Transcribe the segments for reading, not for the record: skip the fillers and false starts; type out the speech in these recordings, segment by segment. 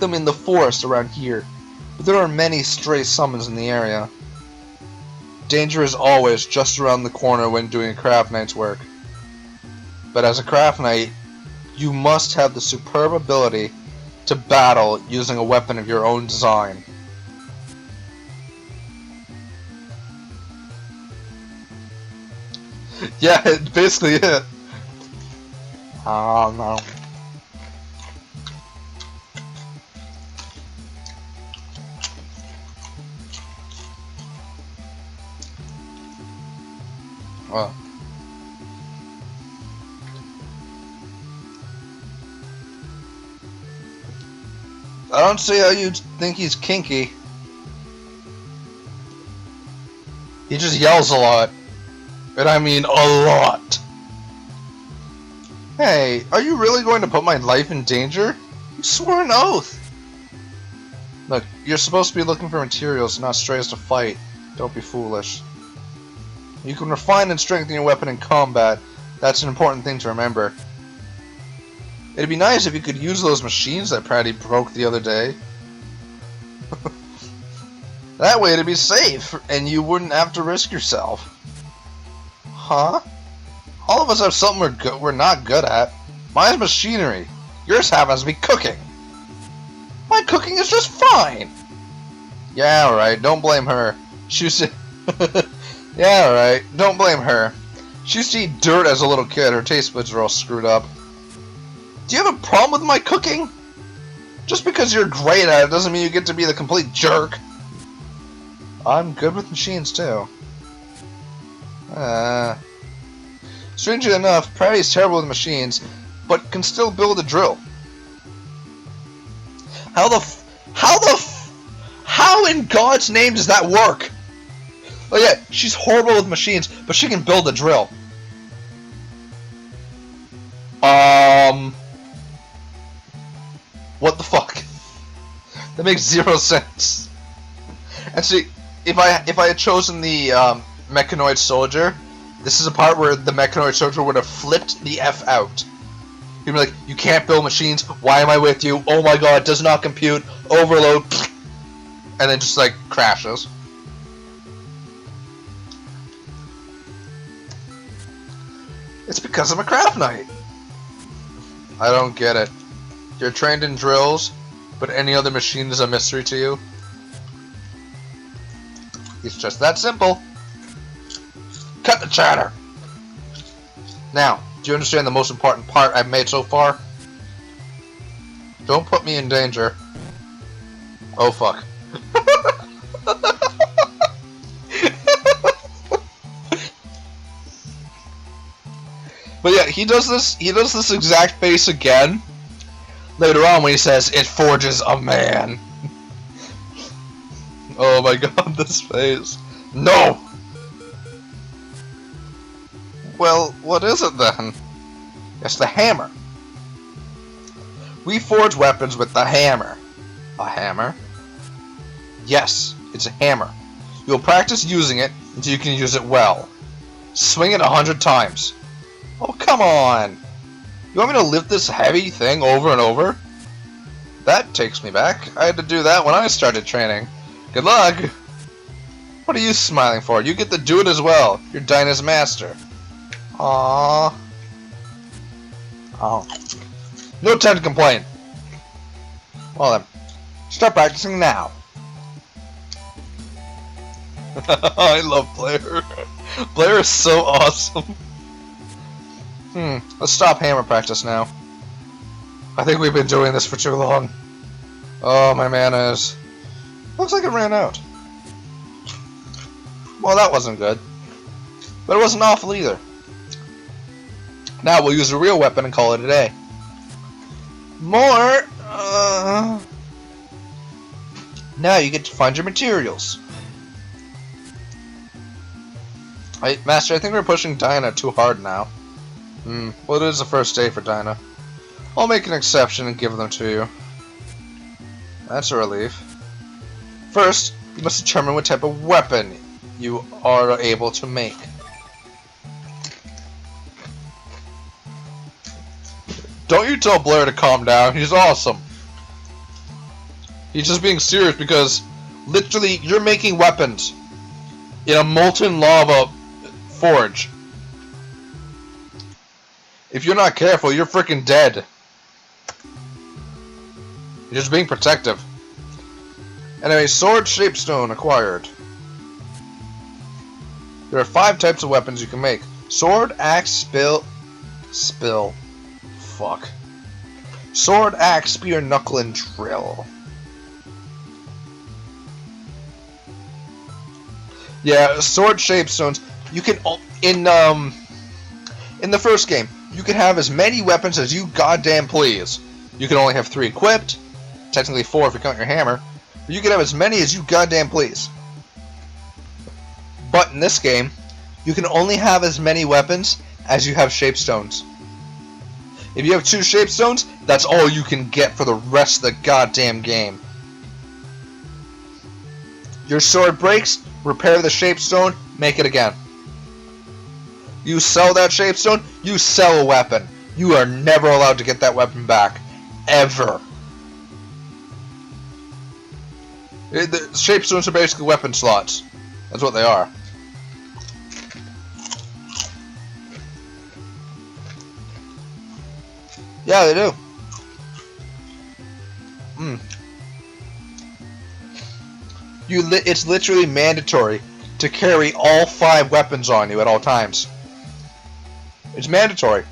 them in the forest around here, but there are many stray summons in the area. Danger is always just around the corner when doing a craft knight's work. But as a craft knight, you must have the superb ability to battle using a weapon of your own design. Yeah, basically it. Oh no. Well. I don't see how you'd think he's kinky. He just yells a lot. And I mean a lot. Hey, are you really going to put my life in danger? You swore an oath. Look, you're supposed to be looking for materials, not strays to fight. Don't be foolish. You can refine and strengthen your weapon in combat. That's an important thing to remember. It'd be nice if you could use those machines that Pratty broke the other day. That way it'd be safe, and you wouldn't have to risk yourself. Huh? All of us have something we're not good at. Mine's machinery. Yours happens to be cooking. My cooking is just fine. Yeah, alright. Don't blame her. She used to... Yeah, alright. Don't blame her. She used to eat dirt as a little kid. Her taste buds are all screwed up. Do you have a problem with my cooking? Just because you're great at it doesn't mean you get to be the complete jerk. I'm good with machines too. Strangely enough, Pratty's terrible with machines, but can still build a drill. How in God's name does that work? Oh yeah, she's horrible with machines, but she can build a drill. What the fuck? That makes zero sense. And see, if I had chosen the mechanoid soldier, this is a part where the mechanoid soldier would have flipped the F out. He'd be like, "You can't build machines. Why am I with you? Oh my god, does not compute. Overload." And then just like crashes. It's because I'm a craft knight. I don't get it. You're trained in drills, but any other machine is a mystery to you? It's just that simple. Cut the chatter! Now, do you understand the most important part I've made so far? Don't put me in danger. Oh fuck. But yeah, he does this exact face again later on when he says, "It forges a man." Oh my god, this face. No! Well, what is it then? It's the hammer. We forge weapons with the hammer. A hammer? Yes, it's a hammer. You'll practice using it until you can use it well. Swing it 100 times. Oh, come on! You want me to lift this heavy thing over and over? That takes me back. I had to do that when I started training. Good luck! What are you smiling for? You get to do it as well. You're Dinah's master. Aww. Oh. No time to complain. Well then, start practicing now. I love Blair. Blair is so awesome. Let's stop hammer practice now. I think we've been doing this for too long. Oh, my mana is... Looks like it ran out. Well, that wasn't good. But it wasn't awful either. Now we'll use a real weapon and call it a day. More... Now you get to find your materials. Master, I think we're pushing Dinah too hard now. Well, it is the first day for Dinah. I'll make an exception and give them to you. That's a relief. First, you must determine what type of weapon you are able to make. Don't you tell Blair to calm down, he's awesome. He's just being serious because literally you're making weapons in a molten lava forge. If you're not careful, you're freaking dead. You're just being protective. Anyway, sword shapestone acquired. There are 5 types of weapons you can make. Sword, axe, spill. Fuck. Sword, axe, spear, knuckle, and drill. Yeah, sword shapestones. You can in the first game, you can have as many weapons as you goddamn please. You can only have 3 equipped. Technically 4 if you count your hammer. But you can have as many as you goddamn please. But in this game, you can only have as many weapons as you have shapestones. If you have 2 shapestones, that's all you can get for the rest of the goddamn game. Your sword breaks, repair the shapestone, make it again. You sell that shapestone, you sell a weapon. You are never allowed to get that weapon back. Ever. The shapestones are basically weapon slots. That's what they are. Yeah, they do. It's literally mandatory to carry all 5 weapons on you at all times. It's mandatory.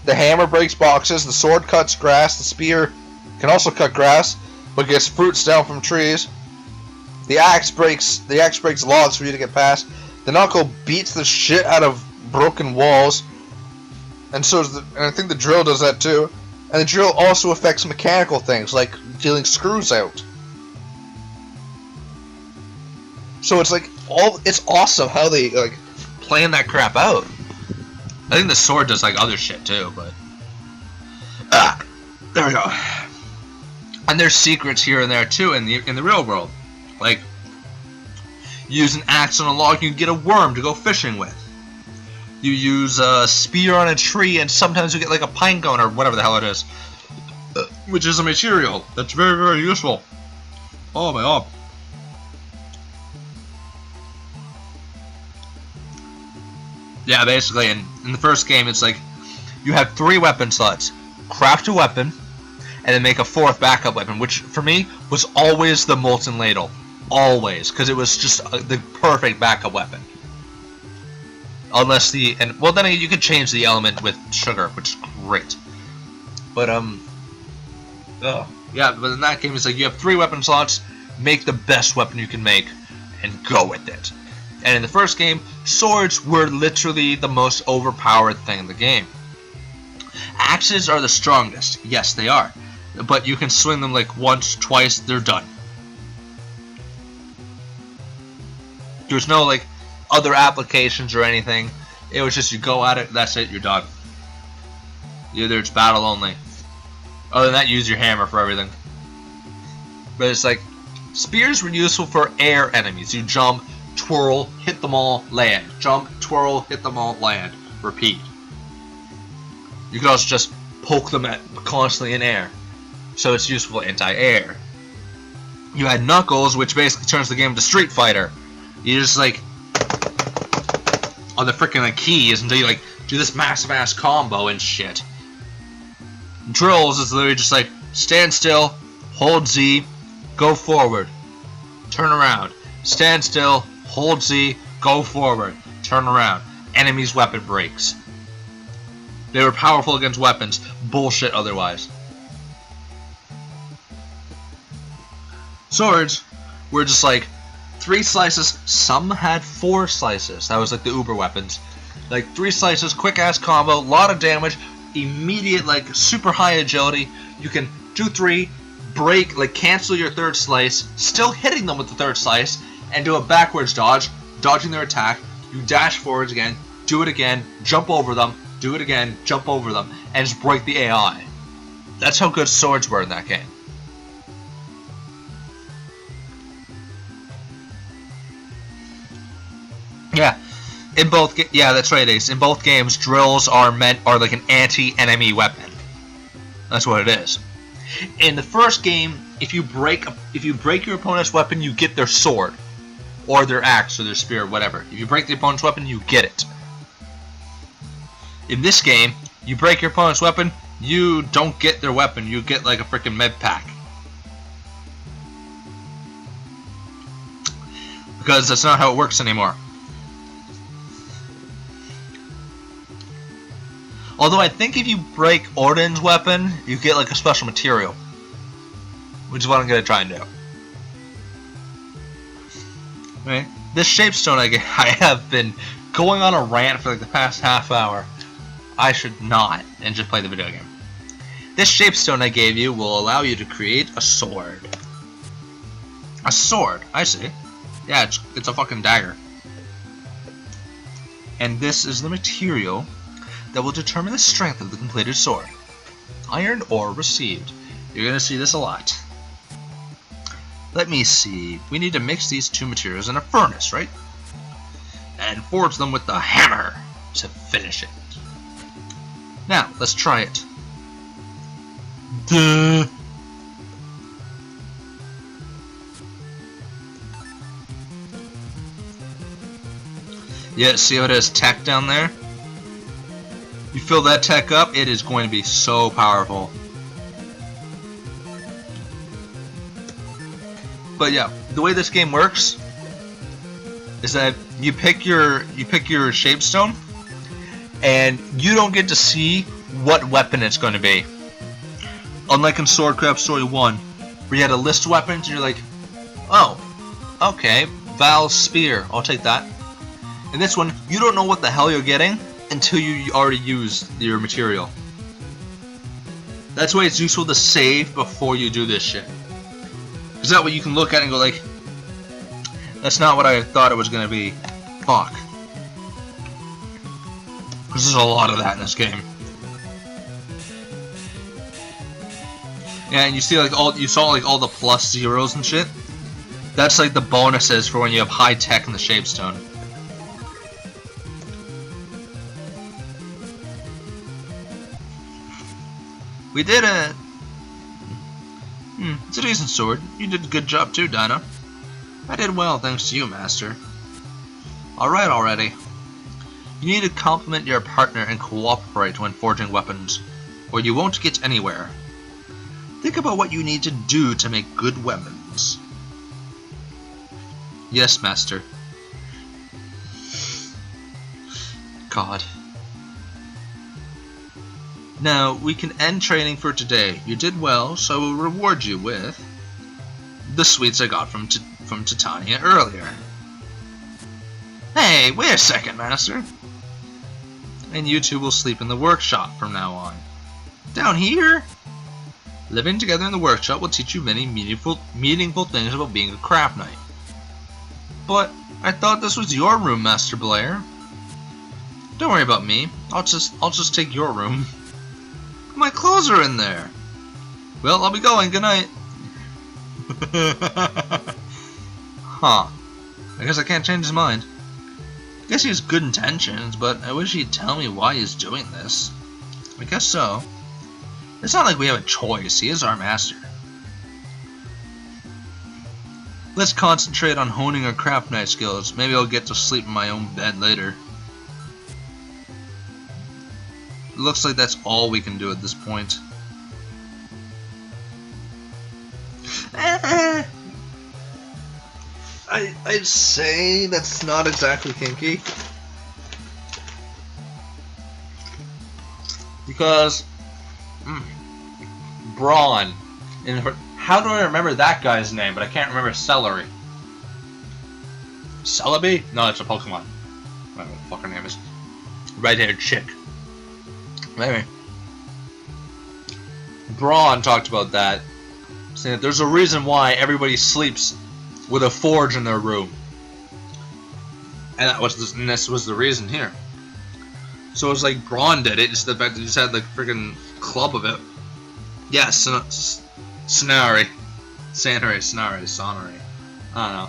The hammer breaks boxes, the sword cuts grass, the spear can also cut grass, but gets fruits down from trees. The axe breaks logs for you to get past. The knuckle beats the shit out of broken walls, and I think the drill does that too. And the drill also affects mechanical things like dealing screws out. So it's like it's awesome how they like plan that crap out. I think the sword does like other shit too, but there we go. And there's secrets here and there too in the real world. Like you use an axe on a log, you can get a worm to go fishing with. You use a spear on a tree, and sometimes you get like a pine cone or whatever the hell it is, which is a material that's very, very useful. Oh my god. Yeah, basically, in the first game, it's like you have 3 weapon slots. Craft a weapon, and then make a 4th backup weapon, which for me was always the molten ladle. Always, because it was just the perfect backup weapon. Unless well then you could change the element with sugar, which is great. But yeah, but in that game it's like you have 3 weapon slots, make the best weapon you can make, and go with it. And in the first game, swords were literally the most overpowered thing in the game. Axes are the strongest, yes they are, but you can swing them like once, twice, they're done. There's no like other applications or anything. It was just you go at it, that's it, you're done. Either it's battle only. Other than that, use your hammer for everything. But it's like spears were useful for air enemies. You jump, twirl, hit them all, land. Jump, twirl, hit them all, land. Repeat. You could also just poke them at constantly in air, so it's useful anti-air. You had knuckles, which basically turns the game into Street Fighter. You just like on the freaking like keys until you like do this massive ass combo and shit. Drills is literally just like stand still, hold Z, go forward, turn around, stand still, hold Z, go forward, turn around. Enemy's weapon breaks. They were powerful against weapons, bullshit otherwise. Swords were just like 3 slices, some had 4 slices. That was like the uber weapons. Like 3 slices, quick ass combo, lot of damage, immediate like super high agility. You can do 3, break, like cancel your 3rd slice, still hitting them with the 3rd slice, and do a backwards dodge, dodging their attack. You dash forwards again, do it again, jump over them, do it again, jump over them, and just break the AI. That's how good swords were in that game. Yeah, in both. Yeah, that's right, Ace. In both games, drills are like an anti-enemy weapon. That's what it is. In the first game, if you break your opponent's weapon, you get their sword, or their axe, or their spear, or whatever. If you break the opponent's weapon, you get it. In this game, you break your opponent's weapon, you don't get their weapon. You get like a freaking med pack. Because that's not how it works anymore. Although I think if you break Odin's weapon, you get like a special material. Which is what I'm going to try and do. Okay. This shapestone I have been going on a rant for like the past half hour. I should not, and just play the video game. This shapestone I gave you will allow you to create a sword. A sword, I see. Yeah, it's a fucking dagger. And this is the material that will determine the strength of the completed sword. Iron ore received. You're going to see this a lot. Let me see. We need to mix these two materials in a furnace, right? And forge them with the hammer to finish it. Now, let's try it. Duh. Yeah, see how it has tech down there? You fill that tech up, it is going to be so powerful. But yeah, the way this game works is that you pick your shapestone, and you don't get to see what weapon it's going to be. Unlike in Swordcraft Story 1, where you had a list of weapons, and you're like, oh, okay, Val's spear, I'll take that. In this one, you don't know what the hell you're getting until you already use your material. That's why it's useful to save before you do this shit. Because that way you can look at it and go like, that's not what I thought it was going to be. Fuck. Because there's a lot of that in this game. Yeah, and you see like all the plus zeros and shit. That's like the bonuses for when you have high tech in the shapestone. We did it! It's a decent sword. You did a good job too, Dinah. I did well thanks to you, Master. Alright already. You need to compliment your partner and cooperate when forging weapons, or you won't get anywhere. Think about what you need to do to make good weapons. Yes, Master. God. Now, we can end training for today. You did well, so I will reward you with the sweets I got from Titania earlier. Hey, wait a second, Master. And you two will sleep in the workshop from now on. Down here? Living together in the workshop will teach you many meaningful things about being a craft knight. But I thought this was your room, Master Blair. Don't worry about me. I'll just take your room. My clothes are in there. Well, I'll be going. Good night. Huh. I guess I can't change his mind. I guess he has good intentions, but I wish he'd tell me why he's doing this. I guess so. It's not like we have a choice. He is our master. Let's concentrate on honing our craft knight skills. Maybe I'll get to sleep in my own bed later. It looks like that's all we can do at this point. I'd say that's not exactly kinky. Because Brawn. How do I remember that guy's name, but I can't remember Celery. Celebi? No, it's a Pokemon. Whatever the fuck her name is. Red-haired chick. Maybe. Braun talked about that, saying that there's a reason why everybody sleeps with a forge in their room, and this was the reason here. So it's like Braun did it. It's the fact that he just had like freaking club of it. Yeah, Sonari. I don't know.